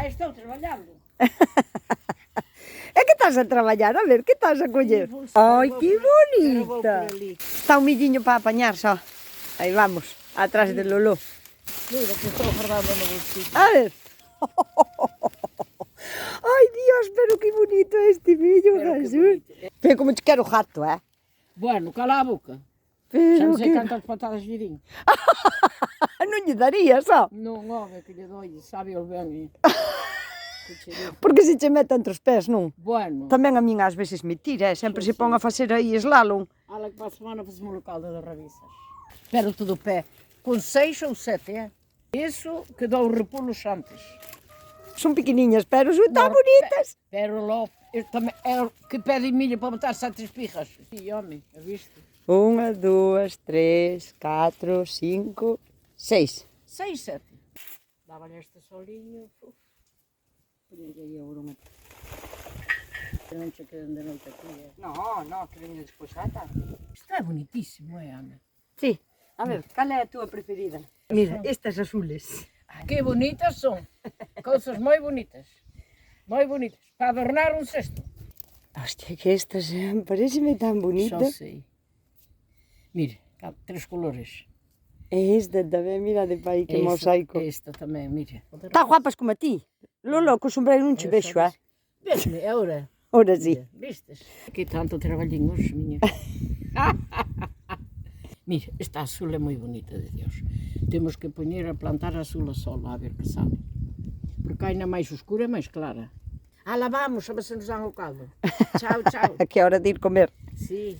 Estou trabalhando. É que estás a trabalhar, a ver, que estás a colher? Ai, que bonita! Está um milhinho para apañar só. Aí vamos, atrás de Lulú. Mira, que estou guardando no bolsillo. A ver. Ai, Dios, pero que bonito este millo, Pero que Jesús. bonito. Pero como te quero rato, Bueno, cala a boca. Xa Pero non sei que... cantas patadas lle din. Non lle daría só. Non, home, que lle doi, sabe o ben. Porque se che mete entre os pés, non? Bueno, Tamén a min ás veces me tira, sempre se pon a facer aí slalom. ala que para a semana facemos o caldo das rabiças. Pero todo o pé, con 6 ou 7, Isso que dou repulos antes. Son pequeniñas, pero son tan Não, bonitas. Pero logo, eu também, é o que pede milho para botar 7 espirras. E homem, a viste? 1, 2, 3, 4, 5, 6. 6, 7. Dava-lhe este solinho. Punha-lhe aí a uruma. Não te quedando de noite aqui. No, que veña despois á tarde. Isto é bonitíssimo, é, Ana? Sí, a ver, cal é a túa preferida? Mira, estas azules. Que bonitas son. Cousas moi bonitas. Moi bonitas. Para adornar un cesto. Hostia, que estas pareceme tan Só bonitas. sei. Mire, 3 colores. E esta tamén, mira de pai, que mosaico. Esta tamén, mire. Tá guapas como a ti. Lolo, co sombreiro non che vexo, Veste, agora. Ora sí. Vistes? Que tanto traballinho hoxe, miña. Mira, esta azul é moi bonita, de Dios. Temos que poñer a plantar a azul a sol, a ver que sale. Porque ainda máis escura e máis clara. Lá vamos, a ver se nos dan o caldo. Chao, chao. Que é hora de ir comer. Sí.